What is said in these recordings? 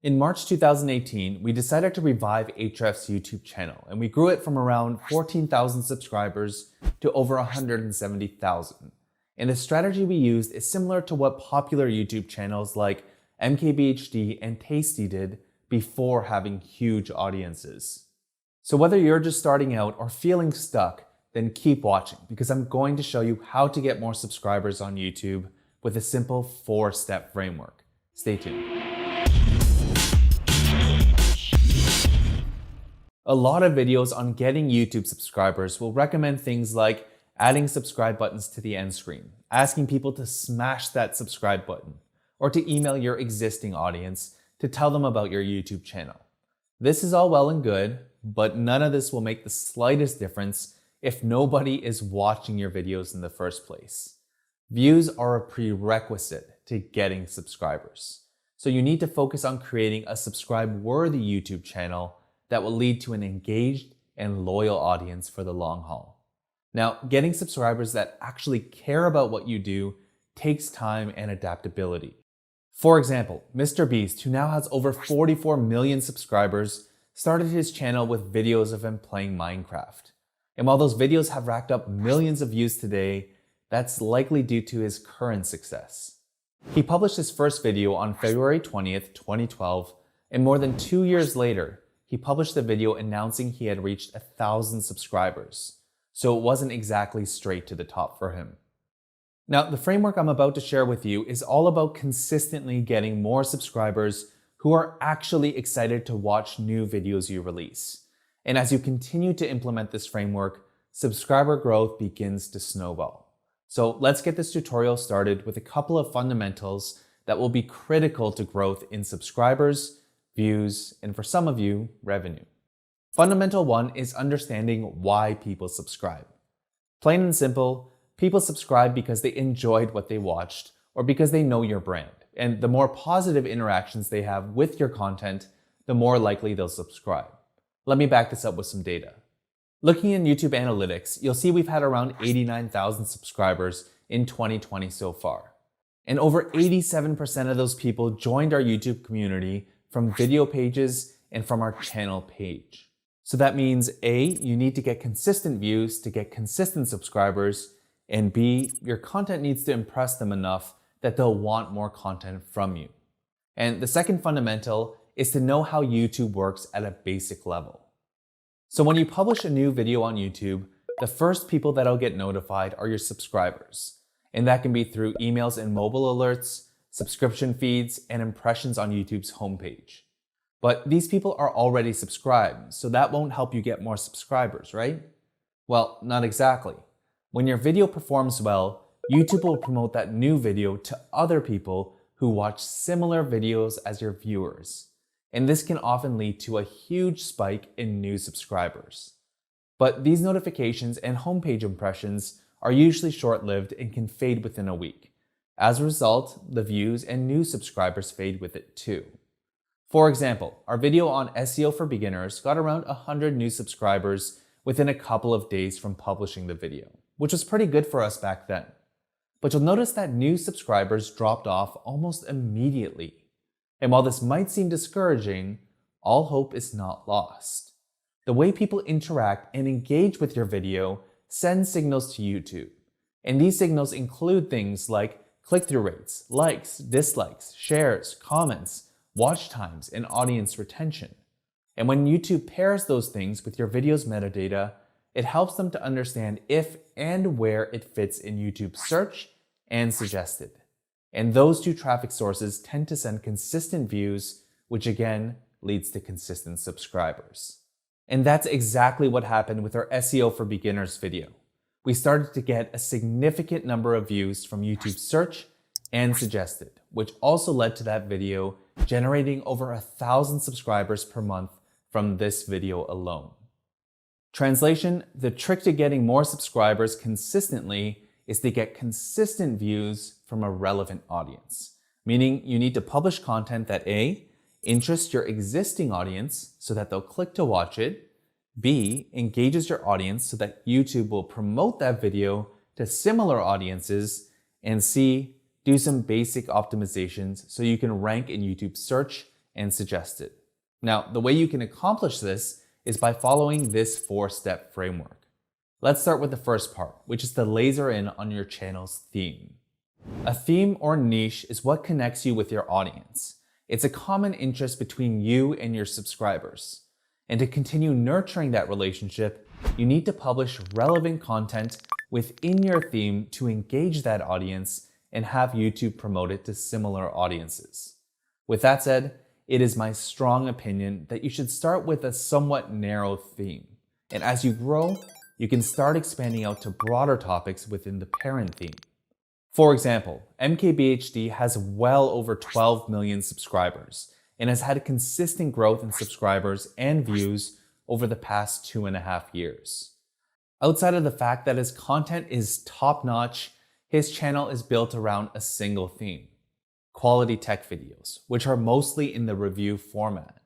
In March 2018, we decided to revive Ahrefs' YouTube channel, and we grew it from around 14,000 subscribers to over 170,000. And the strategy we used is similar to what popular YouTube channels like MKBHD and Tasty did before having huge audiences. So whether you're just starting out or feeling stuck, then keep watching, because I'm going to show you how to get more subscribers on YouTube with a simple 4-step framework. Stay tuned. A lot of videos on getting YouTube subscribers will recommend things like adding subscribe buttons to the end screen, asking people to smash that subscribe button, or to email your existing audience to tell them about your YouTube channel. This is all well and good, but none of this will make the slightest difference if nobody is watching your videos in the first place. Views are a prerequisite to getting subscribers. So you need to focus on creating a subscribe-worthy YouTube channel that will lead to an engaged and loyal audience for the long haul. Now, getting subscribers that actually care about what you do takes time and adaptability. For example, MrBeast, who now has over 44 million subscribers, started his channel with videos of him playing Minecraft. And while those videos have racked up millions of views today, that's likely due to his current success. He published his first video on February 20th, 2012, and more than 2 years later, he published a video announcing he had reached 1,000 subscribers. So it wasn't exactly straight to the top for him. Now, the framework I'm about to share with you is all about consistently getting more subscribers who are actually excited to watch new videos you release. And as you continue to implement this framework, subscriber growth begins to snowball. So let's get this tutorial started with a couple of fundamentals that will be critical to growth in subscribers, views, and for some of you, revenue. Fundamental 1 is understanding why people subscribe. Plain and simple, people subscribe because they enjoyed what they watched or because they know your brand. And the more positive interactions they have with your content, the more likely they'll subscribe. Let me back this up with some data. Looking in YouTube analytics, you'll see we've had around 89,000 subscribers in 2020 so far. And over 87% of those people joined our YouTube community from video pages and from our channel page. So that means A, you need to get consistent views to get consistent subscribers, and B, your content needs to impress them enough that they'll want more content from you. And the second fundamental is to know how YouTube works at a basic level. So when you publish a new video on YouTube, the first people that'll get notified are your subscribers. And that can be through emails and mobile alerts, subscription feeds, and impressions on YouTube's homepage. But these people are already subscribed, so that won't help you get more subscribers, right? Well, not exactly. When your video performs well, YouTube will promote that new video to other people who watch similar videos as your viewers. And this can often lead to a huge spike in new subscribers. But these notifications and homepage impressions are usually short-lived and can fade within a week. As a result, the views and new subscribers fade with it too. For example, our video on SEO for beginners got around 100 new subscribers within a couple of days from publishing the video, which was pretty good for us back then. But you'll notice that new subscribers dropped off almost immediately. And while this might seem discouraging, all hope is not lost. The way people interact and engage with your video sends signals to YouTube. And these signals include things like click-through rates, likes, dislikes, shares, comments, watch times, and audience retention. And when YouTube pairs those things with your video's metadata, it helps them to understand if and where it fits in YouTube's search and suggested. And those two traffic sources tend to send consistent views, which again leads to consistent subscribers. And that's exactly what happened with our SEO for beginners video. We started to get a significant number of views from YouTube search and suggested, which also led to that video generating over 1,000 subscribers per month from this video alone. Translation: the trick to getting more subscribers consistently is to get consistent views from a relevant audience. Meaning you need to publish content that A, interests your existing audience so that they'll click to watch it, B, engages your audience so that YouTube will promote that video to similar audiences, and C, do some basic optimizations so you can rank in YouTube search and suggested. Now, the way you can accomplish this is by following this 4-step framework. Let's start with the first part, which is to laser in on your channel's theme. A theme or niche is what connects you with your audience. It's a common interest between you and your subscribers. And to continue nurturing that relationship, you need to publish relevant content within your theme to engage that audience and have YouTube promote it to similar audiences. With that said, it is my strong opinion that you should start with a somewhat narrow theme. And as you grow, you can start expanding out to broader topics within the parent theme. For example, MKBHD has well over 12 million subscribers and has had consistent growth in subscribers and views over the past 2.5 years. Outside of the fact that his content is top-notch, his channel is built around a single theme: quality tech videos, which are mostly in the review format.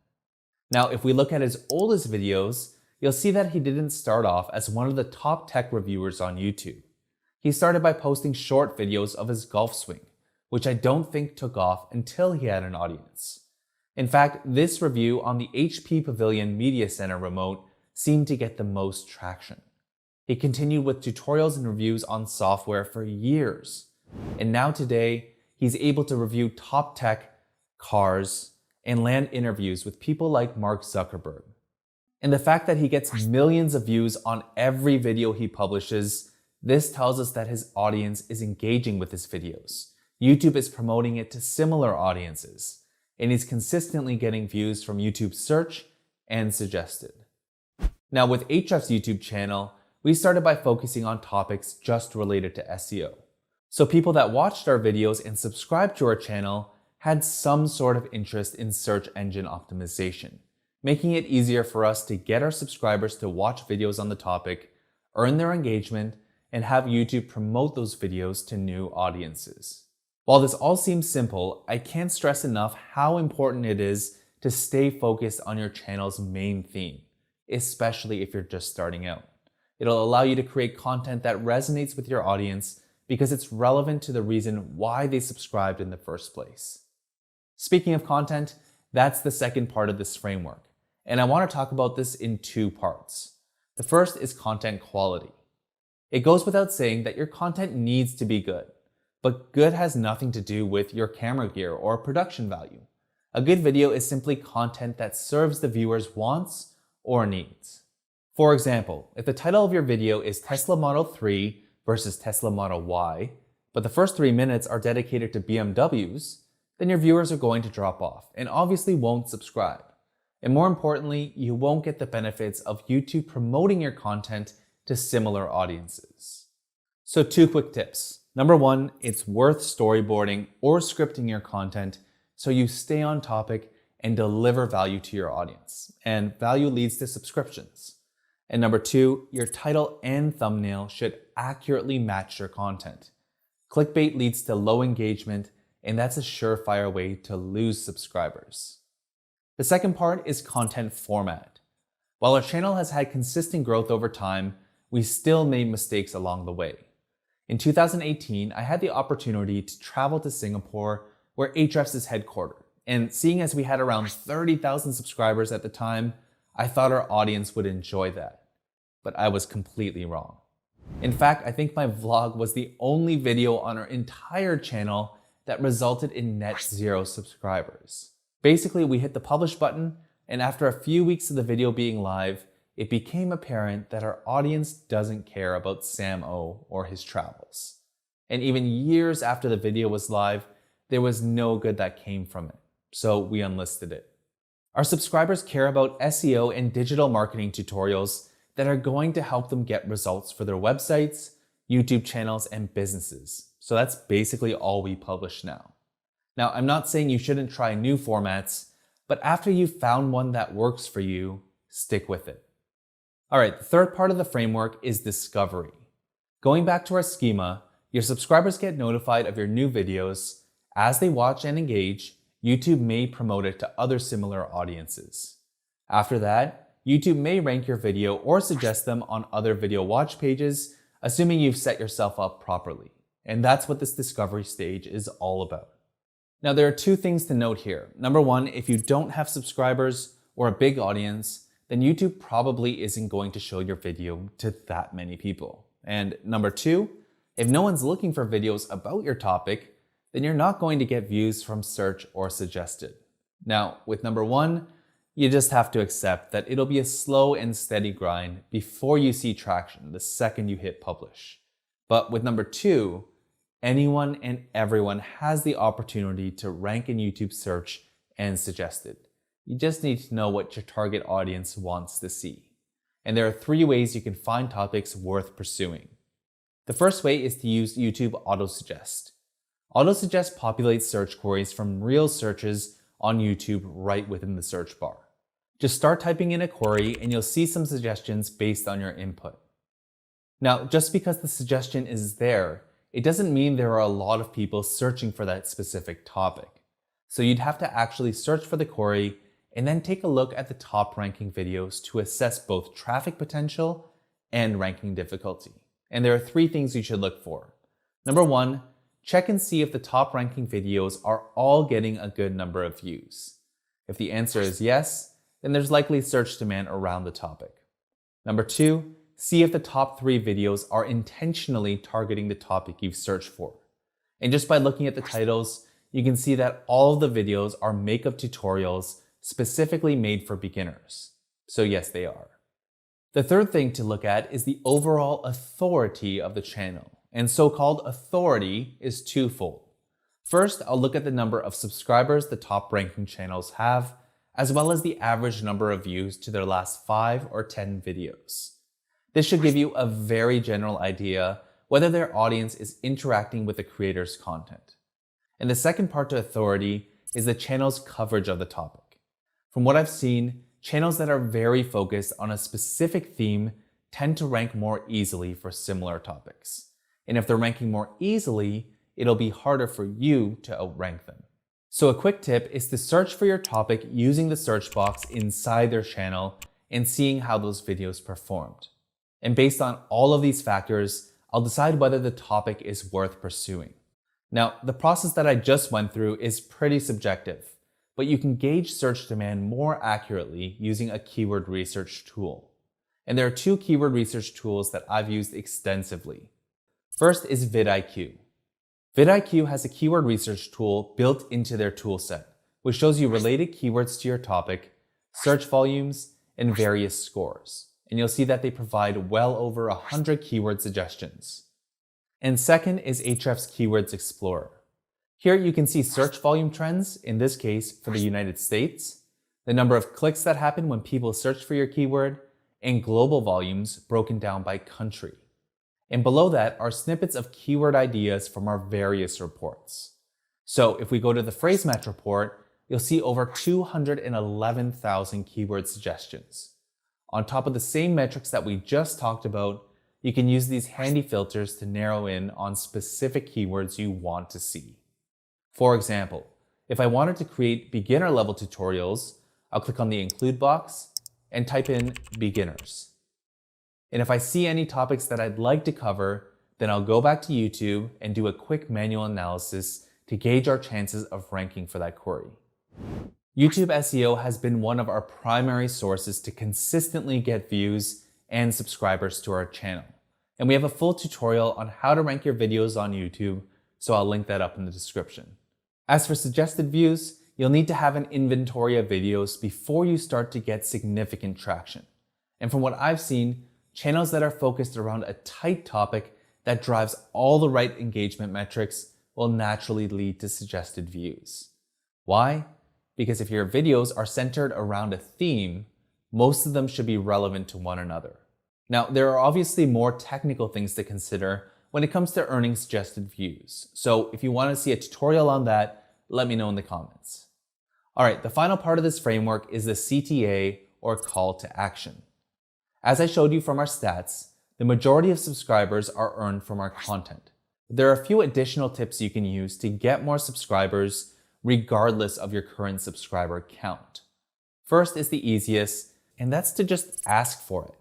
Now, if we look at his oldest videos, you'll see that he didn't start off as one of the top tech reviewers on YouTube. He started by posting short videos of his golf swing, which I don't think took off until he had an audience. In fact, this review on the HP Pavilion Media Center remote seemed to get the most traction. He continued with tutorials and reviews on software for years. And now today, he's able to review top tech, cars, and land interviews with people like Mark Zuckerberg. And the fact that he gets millions of views on every video he publishes, this tells us that his audience is engaging with his videos. YouTube is promoting it to similar audiences, and he's consistently getting views from YouTube search and suggested. Now with Ahrefs' YouTube channel, we started by focusing on topics just related to SEO. So people that watched our videos and subscribed to our channel had some sort of interest in search engine optimization, making it easier for us to get our subscribers to watch videos on the topic, earn their engagement, and have YouTube promote those videos to new audiences. While this all seems simple, I can't stress enough how important it is to stay focused on your channel's main theme, especially if you're just starting out. It'll allow you to create content that resonates with your audience because it's relevant to the reason why they subscribed in the first place. Speaking of content, that's the second part of this framework, and I want to talk about this in 2 parts. The first is content quality. It goes without saying that your content needs to be good, but good has nothing to do with your camera gear or production value. A good video is simply content that serves the viewer's wants or needs. For example, if the title of your video is Tesla Model 3 versus Tesla Model Y, but the first 3 minutes are dedicated to BMWs, then your viewers are going to drop off and obviously won't subscribe. And more importantly, you won't get the benefits of YouTube promoting your content to similar audiences. So 2 quick tips. Number 1, it's worth storyboarding or scripting your content so you stay on topic and deliver value to your audience. And value leads to subscriptions. And number 2, your title and thumbnail should accurately match your content. Clickbait leads to low engagement, and that's a surefire way to lose subscribers. The second part is content format. While our channel has had consistent growth over time, we still made mistakes along the way. In 2018, I had the opportunity to travel to Singapore, where Ahrefs is headquartered. And seeing as we had around 30,000 subscribers at the time, I thought our audience would enjoy that. But I was completely wrong. In fact, I think my vlog was the only video on our entire channel that resulted in net 0 subscribers. Basically, we hit the publish button, and after a few weeks of the video being live, it became apparent that our audience doesn't care about Sam O or his travels. And even years after the video was live, there was no good that came from it, so we unlisted it. Our subscribers care about SEO and digital marketing tutorials that are going to help them get results for their websites, YouTube channels, and businesses. So that's basically all we publish now. Now, I'm not saying you shouldn't try new formats, but after you've found one that works for you, stick with it. All right, the third part of the framework is discovery. Going back to our schema, your subscribers get notified of your new videos. As they watch and engage, YouTube may promote it to other similar audiences. After that, YouTube may rank your video or suggest them on other video watch pages, assuming you've set yourself up properly. And that's what this discovery stage is all about. Now, there are two things to note here. Number one, if you don't have subscribers or a big audience, then YouTube probably isn't going to show your video to that many people. And number two, if no one's looking for videos about your topic, then you're not going to get views from search or suggested. Now, with number one, you just have to accept that it'll be a slow and steady grind before you see traction the second you hit publish. But with number two, anyone and everyone has the opportunity to rank in YouTube search and suggested. You just need to know what your target audience wants to see. And there are 3 ways you can find topics worth pursuing. The first way is to use YouTube Auto-Suggest. Auto-Suggest populates search queries from real searches on YouTube right within the search bar. Just start typing in a query and you'll see some suggestions based on your input. Now, just because the suggestion is there, it doesn't mean there are a lot of people searching for that specific topic. So you'd have to actually search for the query and then take a look at the top ranking videos to assess both traffic potential and ranking difficulty. And there are 3 things you should look for. Number 1, check and see if the top ranking videos are all getting a good number of views. If the answer is yes, then there's likely search demand around the topic. Number 2, see if the top 3 videos are intentionally targeting the topic you've searched for. And just by looking at the titles, you can see that all of the videos are makeup tutorials specifically made for beginners. So yes, they are. The third thing to look at is the overall authority of the channel. And so-called authority is twofold. First, I'll look at the number of subscribers the top ranking channels have, as well as the average number of views to their last 5 or 10 videos. This should give you a very general idea whether their audience is interacting with the creator's content. And the second part to authority is the channel's coverage of the topic. From what I've seen, channels that are very focused on a specific theme tend to rank more easily for similar topics. And if they're ranking more easily, it'll be harder for you to outrank them. So a quick tip is to search for your topic using the search box inside their channel and seeing how those videos performed. And based on all of these factors, I'll decide whether the topic is worth pursuing. Now, the process that I just went through is pretty subjective, but you can gauge search demand more accurately using a keyword research tool. And there are 2 keyword research tools that I've used extensively. First is vidIQ. vidIQ has a keyword research tool built into their toolset, which shows you related keywords to your topic, search volumes, and various scores. And you'll see that they provide well over 100 keyword suggestions. And second is Ahrefs Keywords Explorer. Here you can see search volume trends, in this case for the United States, the number of clicks that happen when people search for your keyword, and global volumes broken down by country. And below that are snippets of keyword ideas from our various reports. So if we go to the phrase match report, you'll see over 211,000 keyword suggestions. On top of the same metrics that we just talked about, you can use these handy filters to narrow in on specific keywords you want to see. For example, if I wanted to create beginner level tutorials, I'll click on the include box and type in beginners. And if I see any topics that I'd like to cover, then I'll go back to YouTube and do a quick manual analysis to gauge our chances of ranking for that query. YouTube SEO has been one of our primary sources to consistently get views and subscribers to our channel. And we have a full tutorial on how to rank your videos on YouTube, so I'll link that up in the description. As for suggested views, you'll need to have an inventory of videos before you start to get significant traction. And from what I've seen, channels that are focused around a tight topic that drives all the right engagement metrics will naturally lead to suggested views. Why? Because if your videos are centered around a theme, most of them should be relevant to one another. Now, there are obviously more technical things to consider when it comes to earning suggested views. So if you want to see a tutorial on that, let me know in the comments. All right, the final part of this framework is the CTA, or call to action. As I showed you from our stats, the majority of subscribers are earned from our content. There are a few additional tips you can use to get more subscribers regardless of your current subscriber count. First is the easiest, and that's to just ask for it.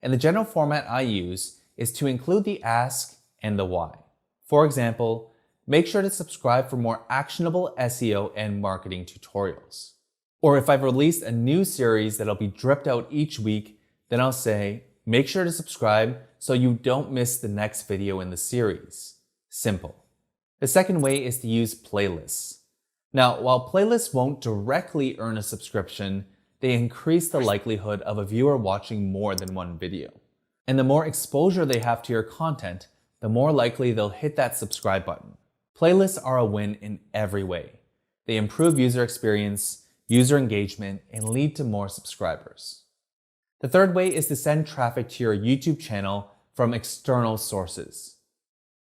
And the general format I use is to include the ask and the why. For example, make sure to subscribe for more actionable SEO and marketing tutorials. Or if I've released a new series that'll be dripped out each week, then I'll say, make sure to subscribe so you don't miss the next video in the series. Simple. The second way is to use playlists. Now, while playlists won't directly earn a subscription, they increase the likelihood of a viewer watching more than one video. And the more exposure they have to your content, the more likely they'll hit that subscribe button. Playlists are a win in every way. They improve user experience, user engagement, and lead to more subscribers. The third way is to send traffic to your YouTube channel from external sources.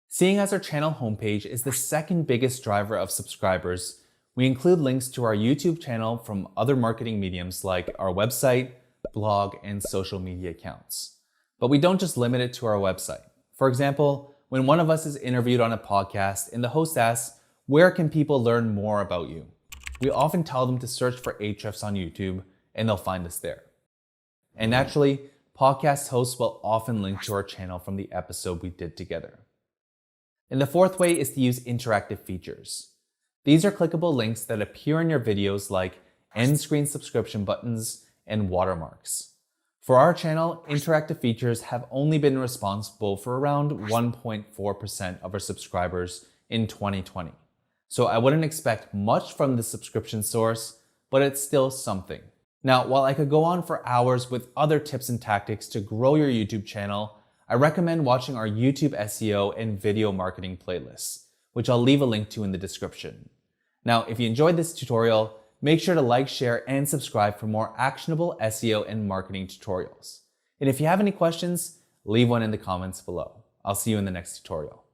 Seeing as our channel homepage is the second biggest driver of subscribers, we include links to our YouTube channel from other marketing mediums like our website, blog, and social media accounts. But we don't just limit it to our website. For example, when one of us is interviewed on a podcast and the host asks, where can people learn more about you? We often tell them to search for Ahrefs on YouTube and they'll find us there. And naturally, podcast hosts will often link to our channel from the episode we did together. And the fourth way is to use interactive features. These are clickable links that appear in your videos like end screen subscription buttons and watermarks. For our channel, interactive features have only been responsible for around 1.4% of our subscribers in 2020. So I wouldn't expect much from the subscription source, but it's still something. Now, while I could go on for hours with other tips and tactics to grow your YouTube channel, I recommend watching our YouTube SEO and video marketing playlists, which I'll leave a link to in the description. Now, if you enjoyed this tutorial, make sure to like, share, and subscribe for more actionable SEO and marketing tutorials. And if you have any questions, leave one in the comments below. I'll see you in the next tutorial.